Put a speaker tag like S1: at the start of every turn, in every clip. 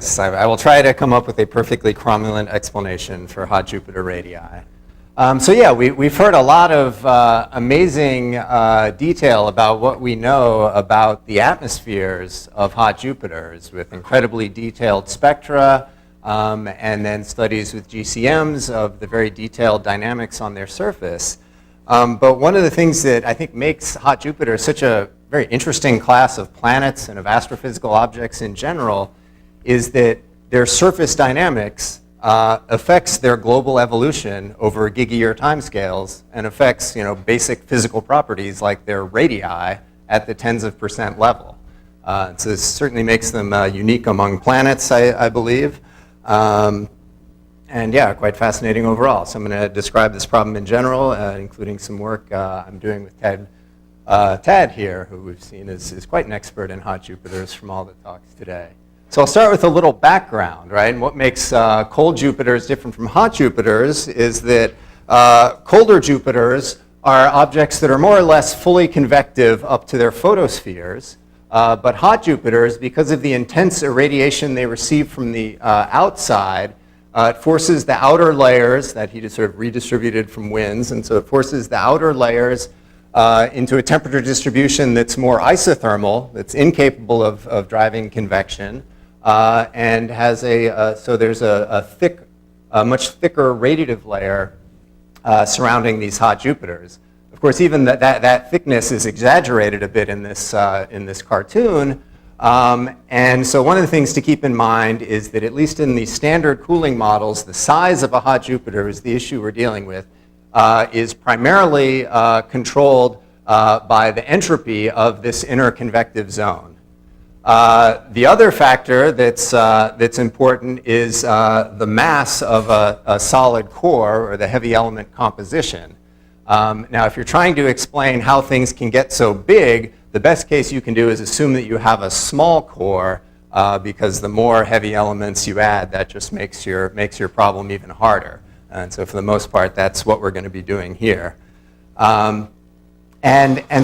S1: I will try to come up with a perfectly cromulent explanation for hot Jupiter radii. So yeah, we've heard a lot of amazing detail about what we know about the atmospheres of hot Jupiters with incredibly detailed spectra and then studies with GCMs of the very detailed dynamics on their surface. But one of the things that I think makes hot Jupiter such a very interesting class of planets and of astrophysical objects in general is that their surface dynamics affects their global evolution over gigayear timescales and affects, basic physical properties like their radii at the tens of percent level. So this certainly makes them unique among planets, I believe. And yeah, quite fascinating overall. So I'm going to describe this problem in general, including some work I'm doing with Tad here, who we've seen is quite an expert in hot Jupiters from all the talks today. So I'll start with a little background, right? And what makes cold Jupiters different from hot Jupiters is that colder Jupiters are objects that are more or less fully convective up to their photospheres. But hot Jupiters, because of the intense irradiation they receive from the outside, it forces the outer layers that heat is sort of redistributed from winds, and so it forces the outer layers into a temperature distribution that's more isothermal, that's incapable of driving convection, and has so there's a much thicker radiative layer surrounding these hot Jupiters. Of course, even that thickness is exaggerated a bit in this cartoon. And so one of the things to keep in mind is that at least in the standard cooling models, the size of a hot Jupiter is the issue we're dealing with, is primarily controlled by the entropy of this inner convective zone. The other factor that's important is the mass of a solid core, or the heavy element composition. Now, if you're trying to explain how things can get so big, the best case you can do is assume that you have a small core, because the more heavy elements you add, that just makes your problem even harder. And so for the most part, that's what we're going to be doing here. And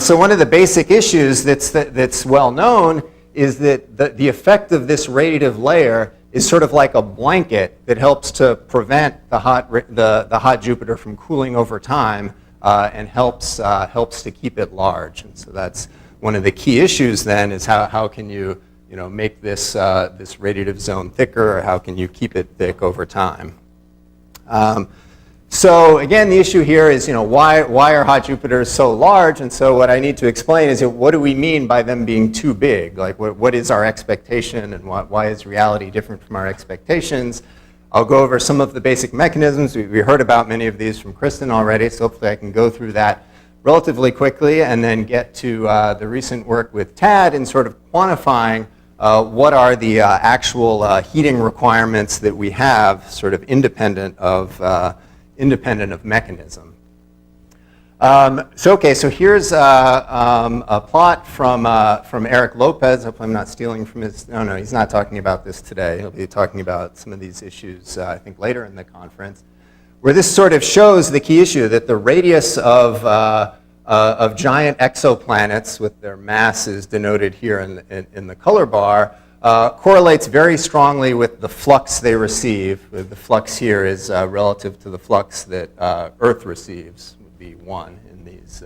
S1: so one of the basic issues that's well known is that the effect of this radiative layer is sort of like a blanket that helps to prevent the hot Jupiter from cooling over time and helps to keep it large. And so that's one of the key issues then, is how can you make this radiative zone thicker, or how can you keep it thick over time? So again, the issue here is, why are hot Jupiters so large? And so what I need to explain is, what do we mean by them being too big? Like, what is our expectation, and why is reality different from our expectations? I'll go over some of the basic mechanisms. We heard about many of these from Kristen already, so hopefully I can go through that relatively quickly, and then get to the recent work with Tad in sort of quantifying what are the actual heating requirements that we have, sort of independent of mechanism. So here's a plot from Eric Lopez. Hope I'm not stealing from his. No, he's not talking about this today. He'll be talking about some of these issues, I think, later in the conference, where this sort of shows the key issue, that the radius of giant exoplanets, with their masses denoted here in the color bar, correlates very strongly with the flux they receive. The flux here is relative to the flux that Earth receives, would be 1 in these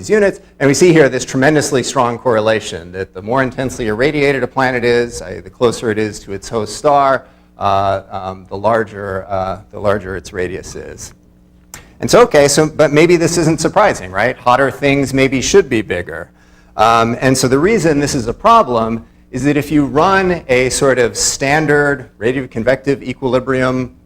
S1: units. And we see here this tremendously strong correlation, that the more intensely irradiated a planet is, the closer it is to its host star, the larger its radius is. And so, but maybe this isn't surprising, right? Hotter things maybe should be bigger. And so the reason this is a problem is that if you run a sort of standard radiative convective equilibrium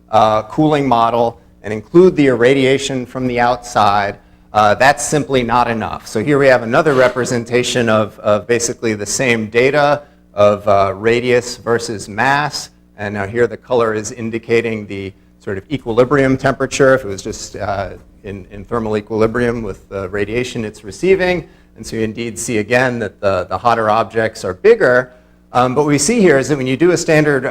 S1: cooling model and include the irradiation from the outside, that's simply not enough. So here we have another representation of basically the same data of radius versus mass. And now here the color is indicating the sort of equilibrium temperature, if it was just in thermal equilibrium with the radiation it's receiving. And so you indeed see again that the hotter objects are bigger. But what we see here is that when you do a standard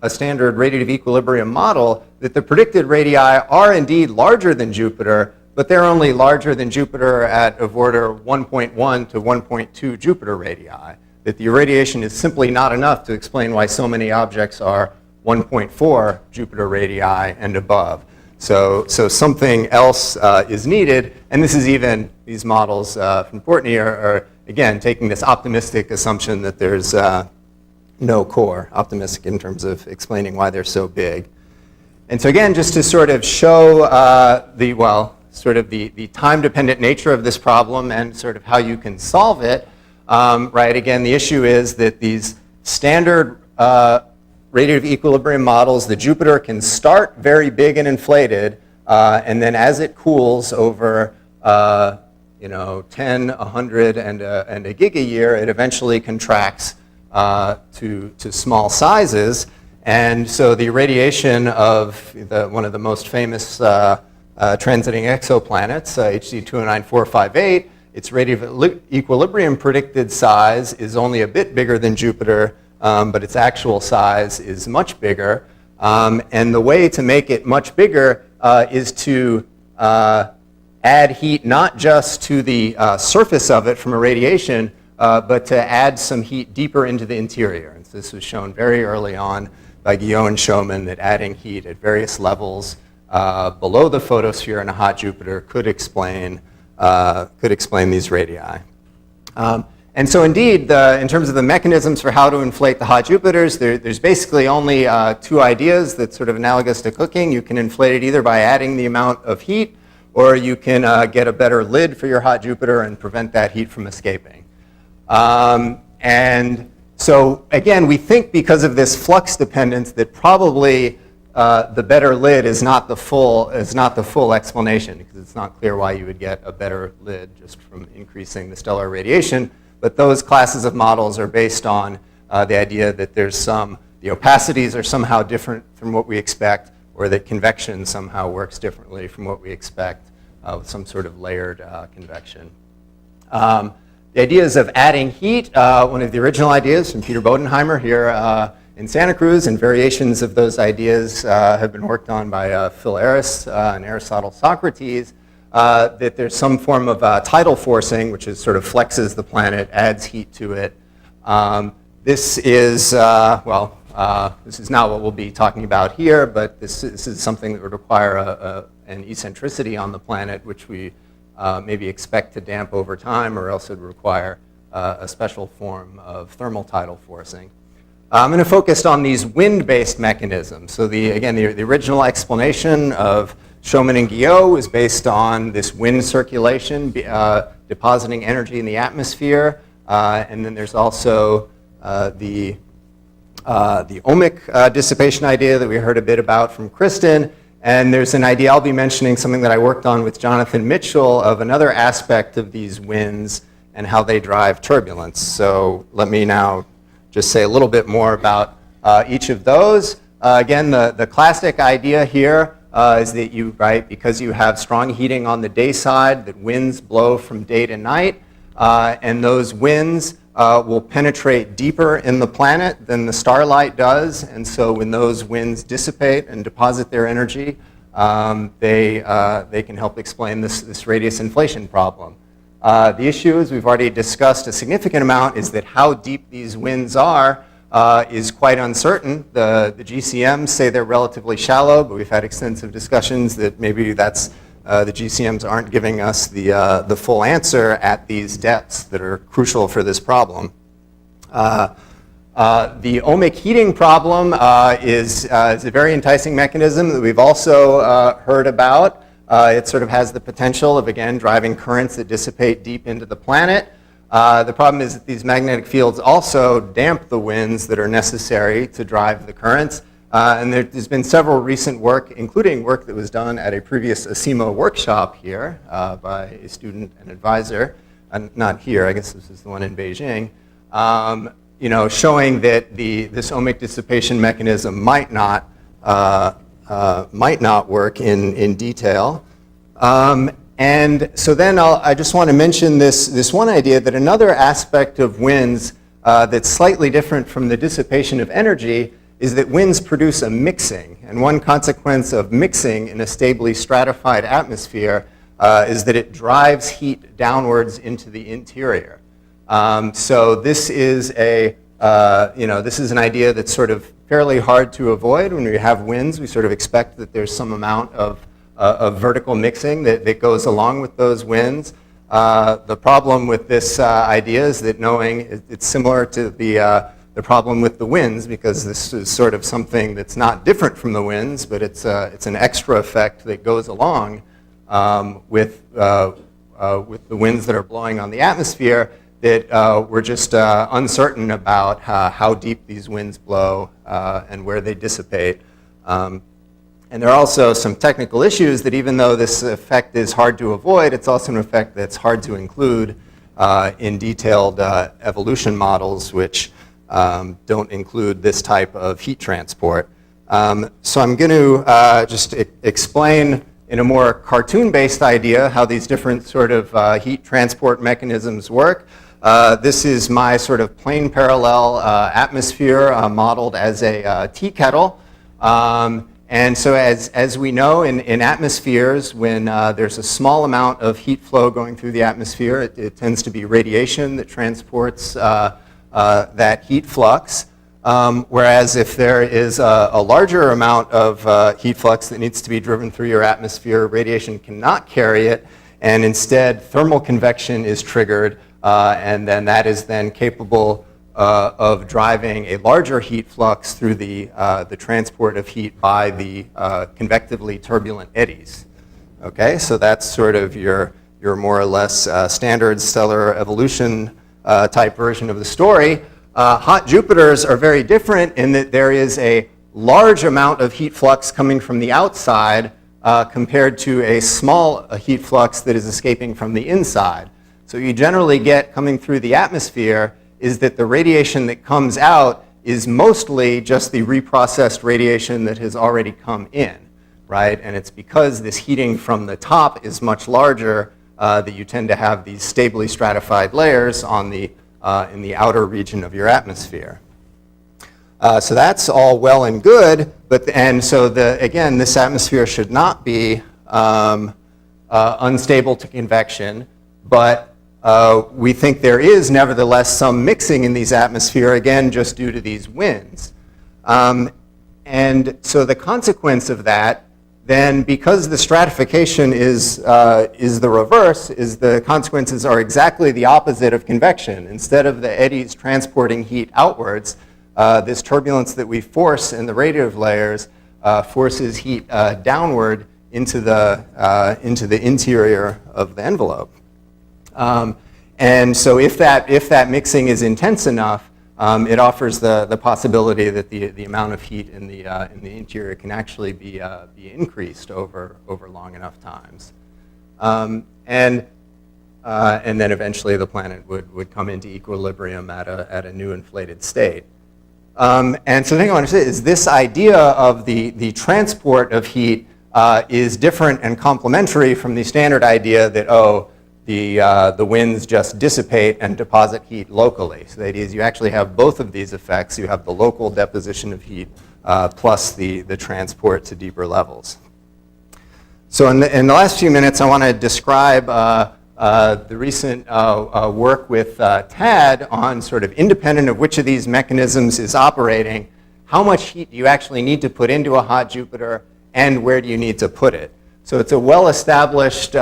S1: radiative equilibrium model, that the predicted radii are indeed larger than Jupiter, but they're only larger than Jupiter at of order 1.1 to 1.2 Jupiter radii. that the irradiation is simply not enough to explain why so many objects are 1.4 Jupiter radii and above. So something else is needed, and this is even, these models from Portney are again, taking this optimistic assumption that there's no core, optimistic in terms of explaining why they're so big. And so again, just to sort of show the time-dependent nature of this problem and sort of how you can solve it, right, again, the issue is that these standard radiative equilibrium models, the Jupiter can start very big and inflated, and then as it cools over 10, 100, and a gig a year, it eventually contracts to small sizes. And so the irradiation of one of the most famous transiting exoplanets, HD 209458, its radiative equilibrium predicted size is only a bit bigger than Jupiter, but its actual size is much bigger. And the way to make it much bigger is to add heat not just to the surface of it from irradiation, but to add some heat deeper into the interior. And so this was shown very early on by Guillot and Schoeman, that adding heat at various levels below the photosphere in a hot Jupiter could explain these radii. And so indeed, in terms of the mechanisms for how to inflate the hot Jupiters, there's basically only two ideas that's sort of analogous to cooking. You can inflate it either by adding the amount of heat, or you can get a better lid for your hot Jupiter and prevent that heat from escaping. And so again, we think because of this flux dependence that probably the better lid is not the full explanation, because it's not clear why you would get a better lid just from increasing the stellar radiation. But those classes of models are based on the idea that the opacities are somehow different from what we expect, or that convection somehow works differently from what we expect with some sort of layered convection. The ideas of adding heat, one of the original ideas from Peter Bodenheimer here in Santa Cruz, and variations of those ideas have been worked on by Phil Aris and Aristotle Socrates, that there's some form of tidal forcing, which is sort of flexes the planet, adds heat to it. This is not what we'll be talking about here, but this is something that would require an eccentricity on the planet, which we maybe expect to damp over time, or else it would require a special form of thermal tidal forcing. I'm going to focus on these wind-based mechanisms. So the original explanation of Schoeman and Guillot is based on this wind circulation depositing energy in the atmosphere, and then there's also the ohmic dissipation idea that we heard a bit about from Kristen. And there's an idea, I'll be mentioning something that I worked on with Jonathan Mitchell, of another aspect of these winds and how they drive turbulence. So let me now just say a little bit more about each of those. Again, the classic idea here is that because you have strong heating on the day side, that winds blow from day to night, and those winds will penetrate deeper in the planet than the starlight does. And so when those winds dissipate and deposit their energy, they can help explain this radius inflation problem. The issue, as we've already discussed a significant amount, is that how deep these winds are is quite uncertain. The GCMs say they're relatively shallow, but we've had extensive discussions that maybe the GCMs aren't giving us the full answer at these depths that are crucial for this problem. The ohmic heating problem is a very enticing mechanism that we've also heard about. It sort of has the potential of, again, driving currents that dissipate deep into the planet. The problem is that these magnetic fields also damp the winds that are necessary to drive the currents. And there's been several recent work, including work that was done at a previous ASIMO workshop here by a student and advisor, not here, I guess this is the one in Beijing, showing that this ohmic dissipation mechanism might not work in detail. And so then I just want to mention this one idea that another aspect of winds that's slightly different from the dissipation of energy is that winds produce a mixing. And one consequence of mixing in a stably stratified atmosphere is that it drives heat downwards into the interior. So this is this is an idea that's sort of fairly hard to avoid. When we have winds, we sort of expect that there's some amount of vertical mixing that goes along with those winds. The problem with this idea is that knowing it's similar to the problem with the winds, because this is sort of something that's not different from the winds, but it's an extra effect that goes along with the winds that are blowing on the atmosphere, that we're just uncertain about how deep these winds blow and where they dissipate. And there are also some technical issues that even though this effect is hard to avoid, it's also an effect that's hard to include in detailed evolution models, which don't include this type of heat transport. So I'm going to just explain in a more cartoon-based idea how these different sort of heat transport mechanisms work. This is my sort of plane parallel atmosphere modeled as a tea kettle. And so as we know in atmospheres, when there's a small amount of heat flow going through the atmosphere, it tends to be radiation that transports that heat flux. Whereas if there is a larger amount of heat flux that needs to be driven through your atmosphere, radiation cannot carry it, and instead thermal convection is triggered, and then that is then capable of driving a larger heat flux through the transport of heat by the convectively turbulent eddies. Okay, so that's sort of your more or less standard stellar evolution type version of the story. Hot Jupiters are very different in that there is a large amount of heat flux coming from the outside compared to a small heat flux that is escaping from the inside. So you generally get coming through the atmosphere is that the radiation that comes out is mostly just the reprocessed radiation that has already come in, right? And it's because this heating from the top is much larger that you tend to have these stably stratified layers on the in the outer region of your atmosphere. So that's all well and good, and so again, this atmosphere should not be unstable to convection, but we think there is nevertheless some mixing in these atmosphere, again, just due to these winds. And so the consequence of that, then, because the stratification is the reverse, is the consequences are exactly the opposite of convection. Instead of the eddies transporting heat outwards, this turbulence that we force in the radiative layers forces heat downward into the interior of the envelope. And so if that mixing is intense enough, it offers the possibility that the amount of heat in the interior can actually be increased over long enough times, and then eventually the planet would come into equilibrium at a new inflated state. And so the thing I want to say is this idea of the transport of heat is different and complementary from the standard idea that the winds just dissipate and deposit heat locally. So the idea is you actually have both of these effects. You have the local deposition of heat plus the transport to deeper levels. So in the last few minutes, I want to describe the recent work with TAD on sort of independent of which of these mechanisms is operating, how much heat do you actually need to put into a hot Jupiter, and where do you need to put it? So it's a well-established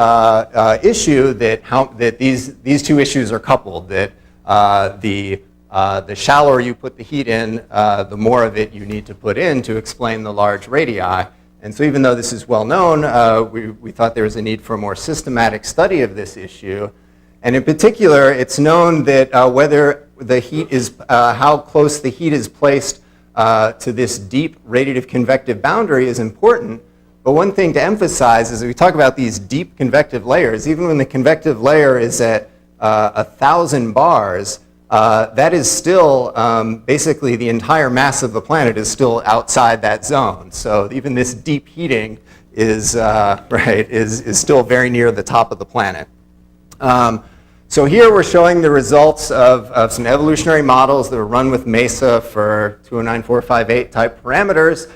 S1: issue that these two issues are coupled, that the shallower you put the heat in, the more of it you need to put in to explain the large radii. And so even though this is well known, we thought there was a need for a more systematic study of this issue. And in particular, it's known that whether the heat is, how close the heat is placed to this deep radiative convective boundary is important. But one thing to emphasize is we talk about these deep convective layers, even when the convective layer is at 1,000 bars, that is still basically the entire mass of the planet is still outside that zone. So even this deep heating is still very near the top of the planet. So here we're showing the results of some evolutionary models that were run with MESA for 209458 type parameters,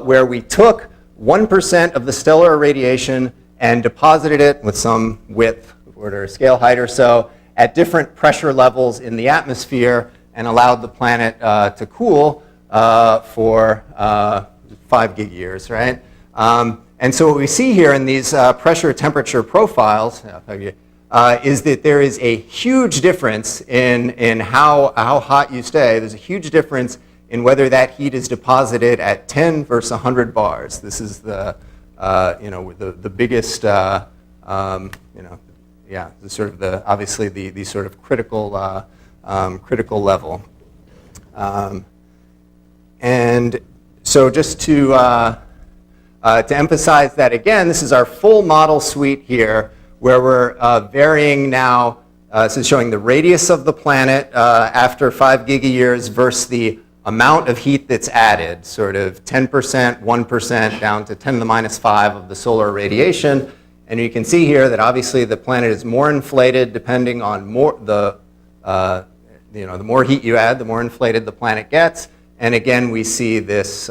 S1: where we took 1% of the stellar irradiation and deposited it with some width, order scale height or so, at different pressure levels in the atmosphere and allowed the planet to cool for 5 gig years, right? And so what we see here in these pressure temperature profiles is that there is a huge difference in how hot you stay. There's a huge difference in whether that heat is deposited at 10 versus 100 bars. This is the the biggest the sort of obviously the sort of critical critical level. And so just to emphasize that again, this is our full model suite here, where we're varying now. This is showing the radius of the planet after 5 gigayears versus the amount of heat that's added, sort of 10%, 1%, down to 10 to the minus 5 of the solar radiation. And you can see here that obviously the planet is more inflated depending on the more heat you add, the more inflated the planet gets. And again, we see this,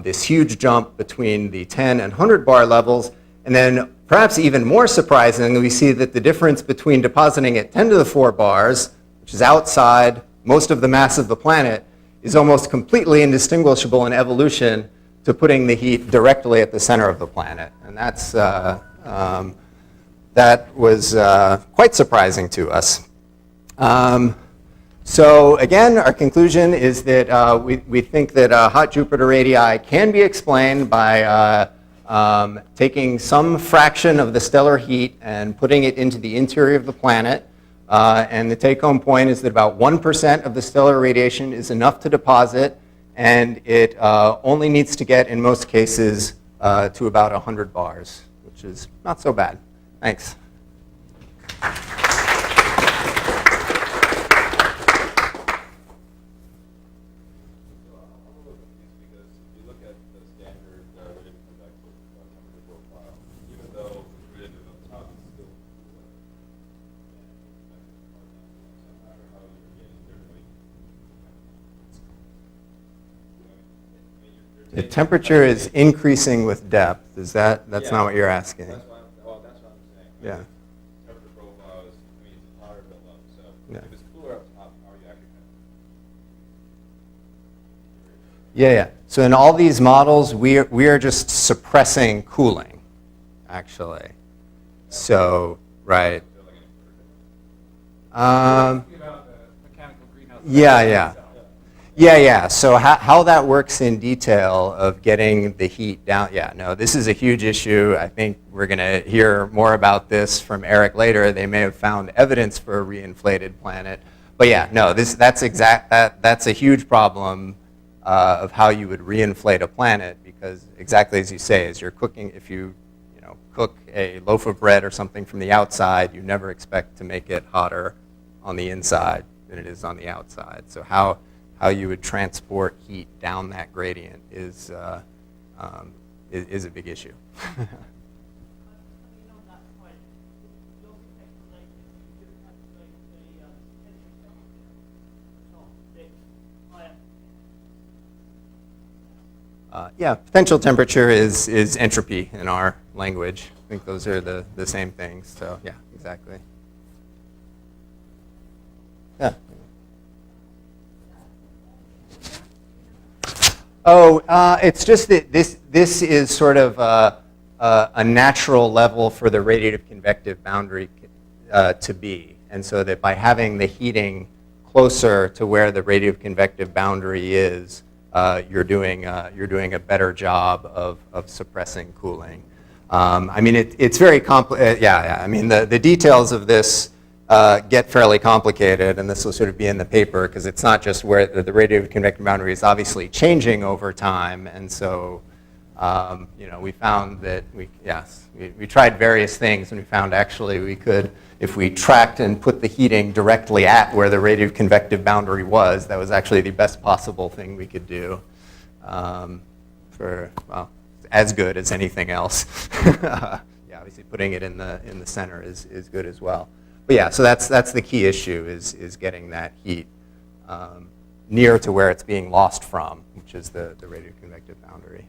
S1: this huge jump between the 10 and 100 bar levels. And then perhaps even more surprisingly, we see that the difference between depositing at 10 to the 4 bars, which is outside most of the mass of the planet, is almost completely indistinguishable in evolution to putting the heat directly at the center of the planet. And that's, that was quite surprising to us. So again, our conclusion is that we think that hot Jupiter radii can be explained by taking some fraction of the stellar heat and putting it into the interior of the planet. And the take-home point is that about 1% of the stellar radiation is enough to deposit, and it only needs to get, in most cases, to about 100 bars, which is not so bad. Thanks. The temperature is increasing with depth. Is that's not what you're asking?
S2: That's what I'm saying.
S1: Yeah.
S2: Temperature profile is, it's hotter but low. So
S1: Yeah.
S2: if it's cooler up top, how are you actually
S1: Yeah. So in all these models, we are just suppressing cooling, actually. So, right. Yeah. So how that works in detail of getting the heat down, this is a huge issue. I think we're going to hear more about this from Eric later. They may have found evidence for a reinflated planet. But that's a huge problem of how you would reinflate a planet, because exactly as you say, as you're cooking, if you cook a loaf of bread or something from the outside, you never expect to make it hotter on the inside than it is on the outside. So how you would transport heat down that gradient is a big issue. Potential temperature is entropy in our language. I think those are the same things. So yeah, exactly. Yeah. It's just that this is sort of a natural level for the radiative convective boundary to be, and so that by having the heating closer to where the radiative convective boundary is, you're doing a better job of suppressing cooling. I mean, it's very complicated. I mean, the details of this get fairly complicated, and this will sort of be in the paper, because it's not just where the radiative convective boundary is obviously changing over time, and so we found that we tried various things, and we found actually we could, if we tracked and put the heating directly at where the radiative convective boundary was, that was actually the best possible thing we could do as good as anything else. Obviously putting it in the center is good as well. But so that's the key issue is getting that heat near to where it's being lost from, which is the radiative convective boundary.